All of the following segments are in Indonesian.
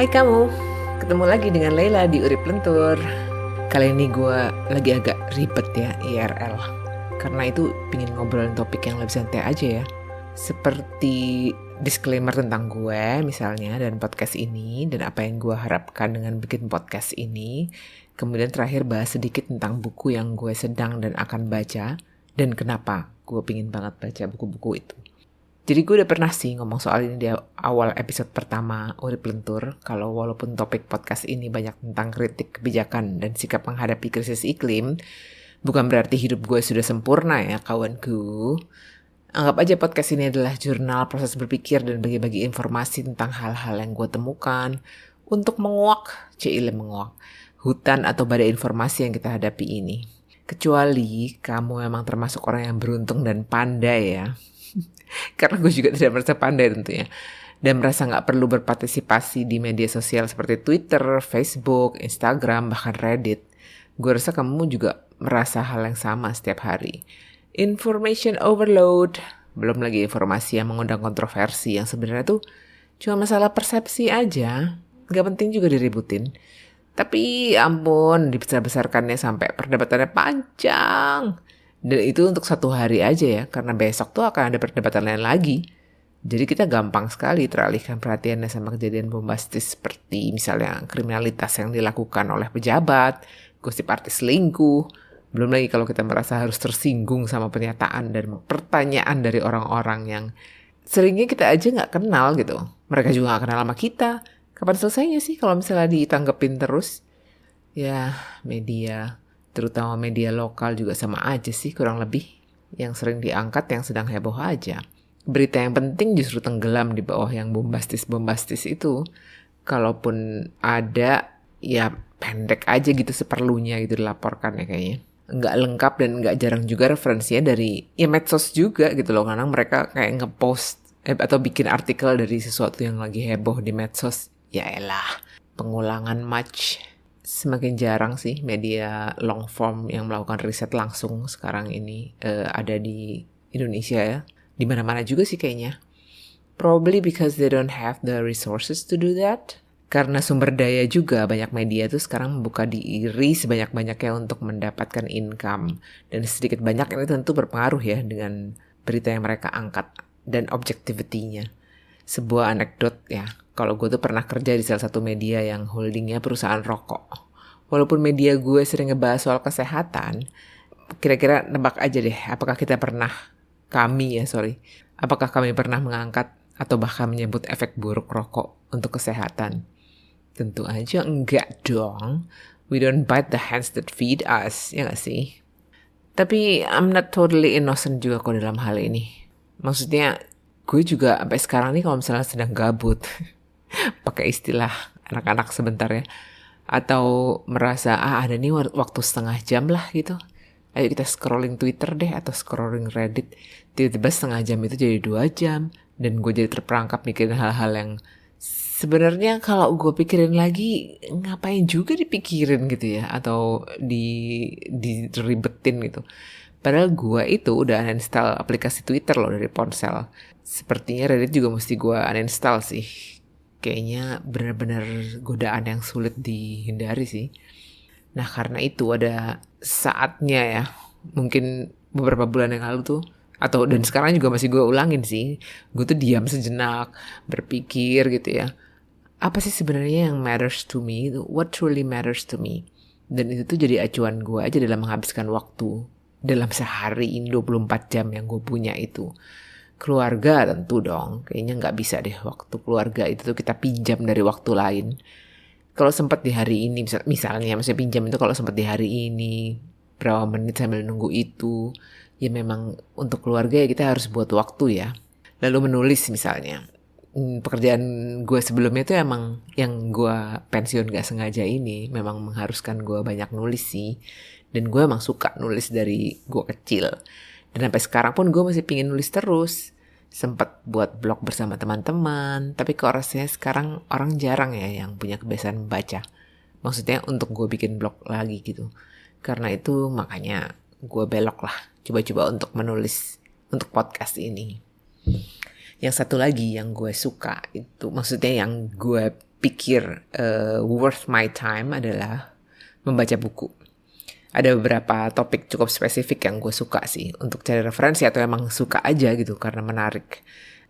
Hai kamu, ketemu lagi dengan Leila di Urip Lentur. Kali ini gue lagi agak ribet ya IRL, karena itu pingin ngobrolin topik yang lebih santai aja ya. Seperti disclaimer tentang gue misalnya dan podcast ini, dan apa yang gue harapkan dengan bikin podcast ini. Kemudian terakhir bahas sedikit tentang buku yang gue sedang dan akan baca, dan kenapa gue pingin banget baca buku-buku itu. Jadi gue udah pernah sih ngomong soal ini di awal episode pertama Urip Lentur. Kalau walaupun topik podcast ini banyak tentang kritik kebijakan dan sikap menghadapi krisis iklim, bukan berarti hidup gue sudah sempurna ya kawanku. Anggap aja podcast ini adalah jurnal proses berpikir dan bagi-bagi informasi tentang hal-hal yang gue temukan untuk menguak hutan atau badai informasi yang kita hadapi ini. Kecuali kamu memang termasuk orang yang beruntung dan pandai ya. Karena gue juga tidak merasa pandai tentunya. Dan merasa gak perlu berpartisipasi di media sosial seperti Twitter, Facebook, Instagram, bahkan Reddit. Gue rasa kamu juga merasa hal yang sama setiap hari. Information overload. Belum lagi informasi yang mengundang kontroversi yang sebenarnya tuh cuma masalah persepsi aja. Gak penting juga diributin. Tapi ampun, dibesar-besarkannya sampai perdebatannya panjang. Dan itu untuk satu hari aja ya, karena besok tuh akan ada perdebatan lain lagi. Jadi kita gampang sekali teralihkan perhatiannya sama kejadian bombastis seperti misalnya kriminalitas yang dilakukan oleh pejabat, gosip artis selingkuh. Belum lagi kalau kita merasa harus tersinggung sama pernyataan dan pertanyaan dari orang-orang yang seringnya kita aja gak kenal gitu. Mereka juga gak kenal sama kita. Kapan selesainya sih kalau misalnya ditanggepin terus? Ya, media, terutama media lokal juga sama aja sih kurang lebih. Yang sering diangkat yang sedang heboh aja. Berita yang penting justru tenggelam di bawah yang bombastis-bombastis itu. Kalaupun ada, ya pendek aja gitu seperlunya gitu dilaporkan ya kayaknya. Nggak lengkap dan nggak jarang juga referensinya dari ya medsos juga gitu loh. Karena mereka kayak ngepost atau bikin artikel dari sesuatu yang lagi heboh di medsos. Ya elah, pengulangan match. Semakin jarang sih media long form yang melakukan riset langsung sekarang ini ada di Indonesia ya. Di mana-mana juga sih kayaknya. Probably because they don't have the resources to do that. Karena sumber daya juga banyak media tuh sekarang membuka diri sebanyak-banyaknya untuk mendapatkan income. Dan sedikit banyak ini tentu berpengaruh ya dengan berita yang mereka angkat dan objectivity-nya. Sebuah anekdot ya. Kalau gue tuh pernah kerja di salah satu media yang holdingnya perusahaan rokok. Walaupun media gue sering ngebahas soal kesehatan, kira-kira nebak aja deh, apakah kami pernah mengangkat atau bahkan menyebut efek buruk rokok untuk kesehatan? Tentu aja enggak dong. We don't bite the hands that feed us, ya gak sih? Tapi I'm not totally innocent juga kok dalam hal ini. Maksudnya, gue juga sampai sekarang nih kalau misalnya sedang gabut, pakai istilah anak-anak sebentar ya, atau merasa ada nih waktu setengah jam lah gitu, ayo kita scrolling Twitter deh atau scrolling Reddit. Tiba-tiba setengah jam itu jadi 2 jam dan gue jadi terperangkap mikirin hal-hal yang sebenarnya kalau gue pikirin lagi ngapain juga dipikirin gitu ya, atau diribetin gitu. Padahal gue itu udah uninstall aplikasi Twitter loh dari ponsel. Sepertinya Reddit juga mesti gue uninstall sih. Kayaknya benar-benar godaan yang sulit dihindari sih. Nah karena itu ada saatnya ya, mungkin beberapa bulan yang lalu tuh, dan sekarang juga masih gue ulangin sih, gue tuh diam sejenak, berpikir gitu ya, apa sih sebenarnya yang matters to me, what truly matters to me. Dan itu tuh jadi acuan gue aja dalam menghabiskan waktu dalam sehari ini 24 jam yang gue punya itu. Keluarga tentu dong, kayaknya nggak bisa deh waktu keluarga itu tuh kita pinjam dari waktu lain. Kalau sempat di hari ini, misalnya pinjam itu kalau sempat di hari ini, berapa menit sambil nunggu itu, ya memang untuk keluarga ya kita harus buat waktu ya. Lalu menulis misalnya, pekerjaan gue sebelumnya itu emang yang gue pensiun gak sengaja ini memang mengharuskan gue banyak nulis sih. Dan gue emang suka nulis dari gue kecil. Dan sampai sekarang pun gue masih pingin nulis terus. Sempat buat blog bersama teman-teman. Tapi kok rasanya sekarang orang jarang ya yang punya kebiasaan membaca. Maksudnya untuk gue bikin blog lagi gitu. Karena itu makanya gue belok lah. Coba-coba untuk menulis untuk podcast ini. Yang satu lagi yang gue suka itu, maksudnya yang gue pikir worth my time adalah membaca buku. Ada beberapa topik cukup spesifik yang gue suka sih untuk cari referensi atau emang suka aja gitu karena menarik.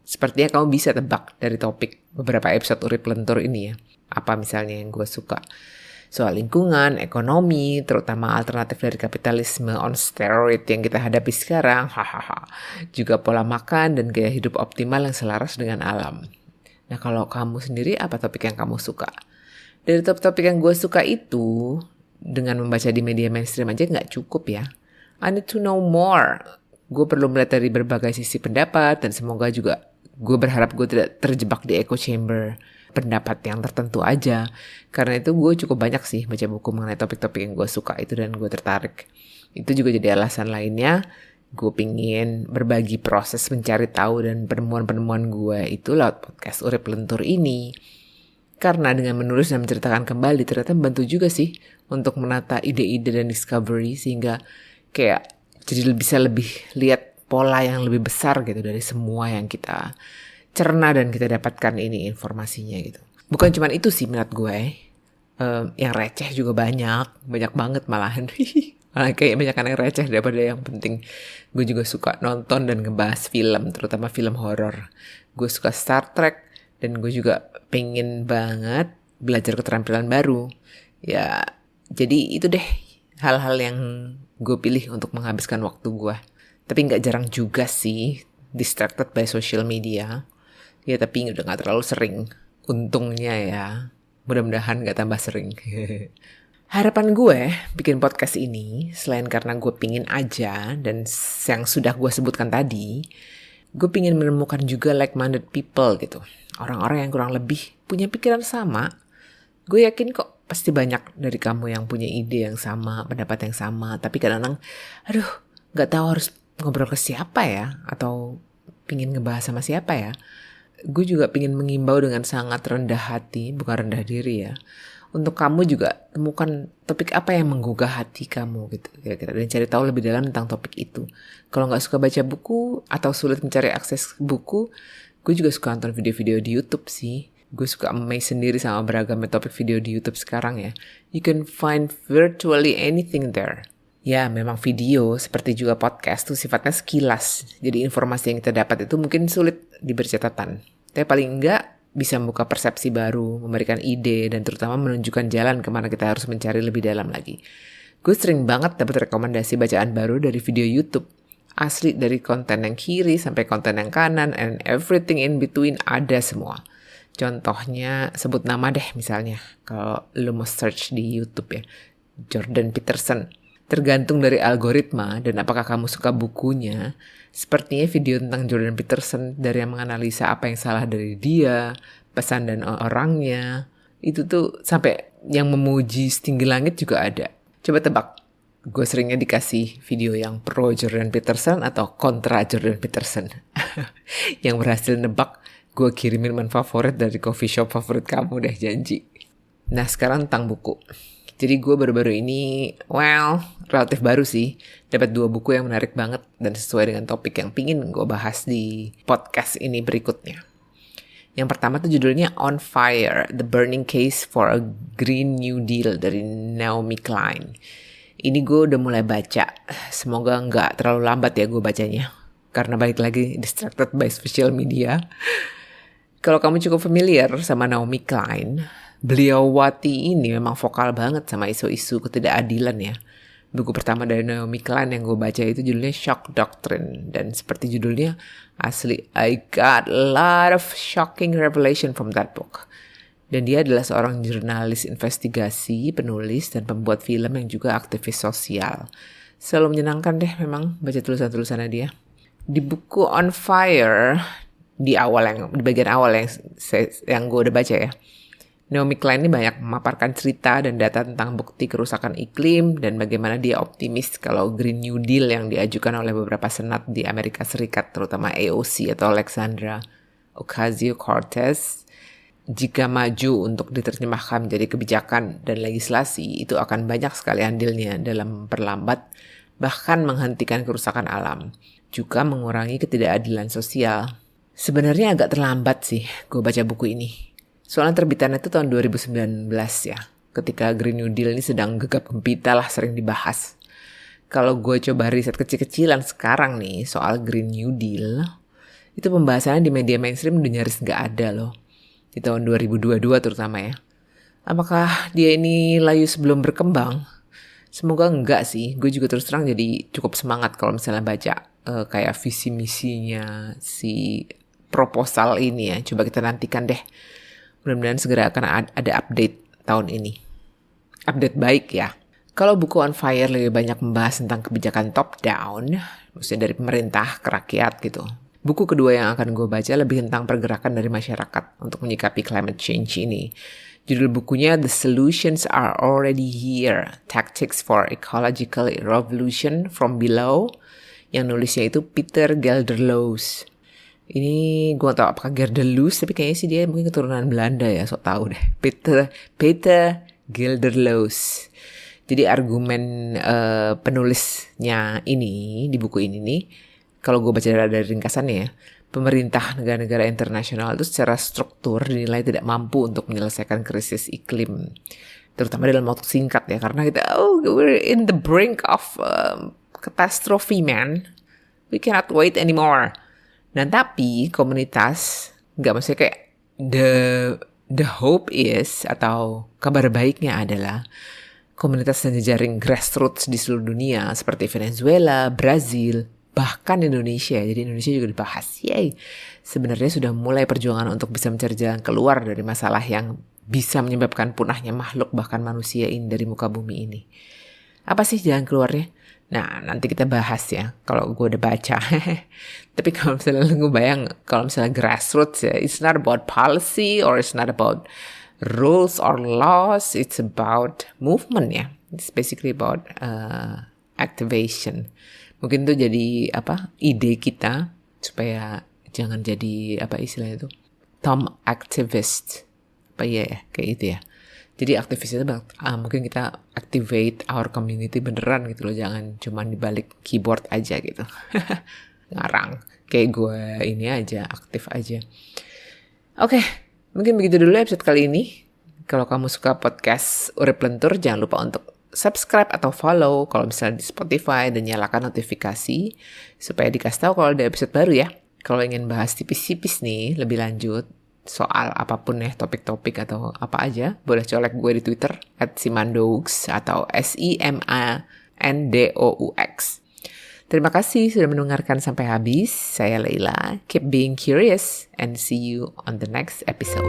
Sepertinya kamu bisa tebak dari topik beberapa episode Urip Lentur ini ya. Apa misalnya yang gue suka. Soal lingkungan, ekonomi, terutama alternatif dari kapitalisme on steroid yang kita hadapi sekarang. Hahaha. Juga pola makan dan gaya hidup optimal yang selaras dengan alam. Nah kalau kamu sendiri apa topik yang kamu suka? Dari topik-topik yang gue suka itu, dengan membaca di media mainstream aja nggak cukup ya. I need to know more. Gue perlu melihat dari berbagai sisi pendapat dan semoga juga gue berharap gue tidak terjebak di echo chamber pendapat yang tertentu aja. Karena itu gue cukup banyak sih baca buku mengenai topik-topik yang gue suka itu dan gue tertarik. Itu juga jadi alasan lainnya gue pingin berbagi proses mencari tahu dan penemuan-penemuan gue itu lewat podcast Urip Lentur ini. Karena dengan menulis dan menceritakan kembali ternyata membantu juga sih untuk menata ide-ide dan discovery sehingga kayak jadi bisa lebih lihat pola yang lebih besar gitu dari semua yang kita cerna dan kita dapatkan ini informasinya gitu. Bukan cuma itu sih menurut gue, yang receh juga banyak banget malahan. Malah kayak banyak yang receh daripada yang penting. Gue juga suka nonton dan ngebahas film, terutama film horor. Gue suka Star Trek dan gue juga pengen banget belajar keterampilan baru. Ya, jadi itu deh hal-hal yang gue pilih untuk menghabiskan waktu gue. Tapi gak jarang juga sih distracted by social media. Ya tapi udah gak terlalu sering. Untungnya ya. Mudah-mudahan gak tambah sering. Harapan gue bikin podcast ini, selain karena gue pingin aja dan yang sudah gue sebutkan tadi, gue pingin menemukan juga like-minded people gitu. Orang-orang yang kurang lebih punya pikiran sama. Gue yakin kok pasti banyak dari kamu yang punya ide yang sama, pendapat yang sama. Tapi kadang-kadang, aduh gak tahu harus ngobrol ke siapa ya, atau pingin ngebahas sama siapa ya. Gue juga pingin mengimbau dengan sangat rendah hati, bukan rendah diri ya. Untuk kamu juga temukan topik apa yang menggugah hati kamu gitu kira-kira. Dan cari tahu lebih dalam tentang topik itu. Kalau gak suka baca buku atau sulit mencari akses buku, gue juga suka nonton video-video di YouTube sih. Gue suka amazed sendiri sama beragam topik video di YouTube sekarang ya. You can find virtually anything there. Ya, memang video seperti juga podcast tuh sifatnya sekilas. Jadi informasi yang kita dapat itu mungkin sulit diberi catatan. Tapi paling enggak bisa membuka persepsi baru, memberikan ide, dan terutama menunjukkan jalan kemana kita harus mencari lebih dalam lagi. Gue sering banget dapat rekomendasi bacaan baru dari video YouTube. Asli dari konten yang kiri sampai konten yang kanan, and everything in between ada semua. Contohnya, sebut nama deh misalnya. Kalau lo mau search di YouTube ya. Jordan Peterson. Tergantung dari algoritma dan apakah kamu suka bukunya, sepertinya video tentang Jordan Peterson dari yang menganalisa apa yang salah dari dia, pesan dan orangnya, itu tuh sampai yang memuji setinggi langit juga ada. Coba tebak, gue seringnya dikasih video yang pro Jordan Peterson atau kontra Jordan Peterson. Yang berhasil nebak, gue kirim minuman favorit dari coffee shop favorit kamu deh, janji. Nah sekarang tentang buku. Jadi gue baru-baru ini, relatif baru sih. Dapat 2 buku yang menarik banget dan sesuai dengan topik yang pingin gue bahas di podcast ini berikutnya. Yang pertama tuh judulnya On Fire, The Burning Case for a Green New Deal dari Naomi Klein. Ini gue udah mulai baca. Semoga nggak terlalu lambat ya gue bacanya. Karena balik lagi distracted by social media. Kalau kamu cukup familiar sama Naomi Klein, beliauwati ini memang vokal banget sama isu-isu ketidakadilan ya. Buku pertama dari Naomi Klein yang gue baca itu judulnya Shock Doctrine. Dan seperti judulnya, asli I got a lot of shocking revelation from that book. Dan dia adalah seorang jurnalis investigasi, penulis, dan pembuat film yang juga aktivis sosial. Selalu menyenangkan deh memang baca tulisan-tulisannya dia. Di buku On Fire, di bagian awal yang gue udah baca ya, Naomi Klein ini banyak memaparkan cerita dan data tentang bukti kerusakan iklim dan bagaimana dia optimis kalau Green New Deal yang diajukan oleh beberapa senat di Amerika Serikat, terutama AOC atau Alexandria Ocasio-Cortez, jika maju untuk diterjemahkan menjadi kebijakan dan legislasi, itu akan banyak sekali andilnya dalam memperlambat bahkan menghentikan kerusakan alam, juga mengurangi ketidakadilan sosial. Sebenarnya agak terlambat sih gue baca buku ini. Soalnya terbitannya itu tahun 2019 ya, ketika Green New Deal ini sedang gegap gempita lah, sering dibahas. Kalau gue coba riset kecil-kecilan sekarang nih soal Green New Deal, itu pembahasannya di media mainstream udah nyaris nggak ada loh. Di tahun 2022 terutama ya. Apakah dia ini layu sebelum berkembang? Semoga enggak sih. Gue juga terus terang jadi cukup semangat kalau misalnya baca kayak visi misinya si proposal ini ya. Coba kita nantikan deh. Mudah-mudahan segera akan ada update tahun ini. Update baik ya. Kalau buku On Fire lebih banyak membahas tentang kebijakan top down, maksudnya dari pemerintah ke rakyat gitu. Buku kedua yang akan gue baca lebih tentang pergerakan dari masyarakat untuk menyikapi climate change ini. Judul bukunya The Solutions Are Already Here, Tactics for Ecological Revolution from Below, yang nulisnya itu Peter Gelderloos. Ini gue gak tau apakah Gelderloos, tapi kayaknya sih dia mungkin keturunan Belanda ya, so tau deh. Peter Gelderloos. Jadi argumen penulisnya ini, di buku ini nih, kalau gue baca dari ringkasannya ya, pemerintah negara-negara internasional itu secara struktur dinilai tidak mampu untuk menyelesaikan krisis iklim. Terutama dalam waktu singkat ya, karena kita, we're in the brink of catastrophe, man. We cannot wait anymore. Dan tapi komunitas, maksudnya kayak the hope is, atau kabar baiknya adalah, komunitas dan jejaring grassroots di seluruh dunia seperti Venezuela, Brazil, bahkan Indonesia. Jadi Indonesia juga dibahas. Yay. Sebenarnya sudah mulai perjuangan untuk bisa mencari jalan keluar dari masalah yang bisa menyebabkan punahnya makhluk bahkan manusia ini dari muka bumi ini. Apa sih jalan keluarnya? Nah, nanti kita bahas ya kalau gue udah baca. Tapi kalau misalnya gue bayang, kalau misalnya grassroots ya, it's not about policy or it's not about rules or laws, it's about movement ya. It's basically about activation. Mungkin itu jadi ide kita supaya jangan jadi istilahnya itu Tom activist. Kayak itu ya. Jadi aktivis itu mungkin kita activate our community beneran gitu loh, jangan cuma dibalik keyboard aja gitu. Ngarang. Kayak gue ini aja, aktif aja. Oke, mungkin begitu dulu episode kali ini. Kalau kamu suka podcast Urip Lentur, jangan lupa untuk subscribe atau follow kalau misalnya di Spotify, dan nyalakan notifikasi supaya dikasih tahu kalau ada episode baru ya. Kalau ingin bahas tipis-tipis nih lebih lanjut soal apapun ya, topik-topik atau apa aja, boleh colek gue di Twitter @simandaux atau SIMANDOUX. Terima kasih sudah mendengarkan sampai habis. Saya Leila. Keep being curious and see you on the next episode.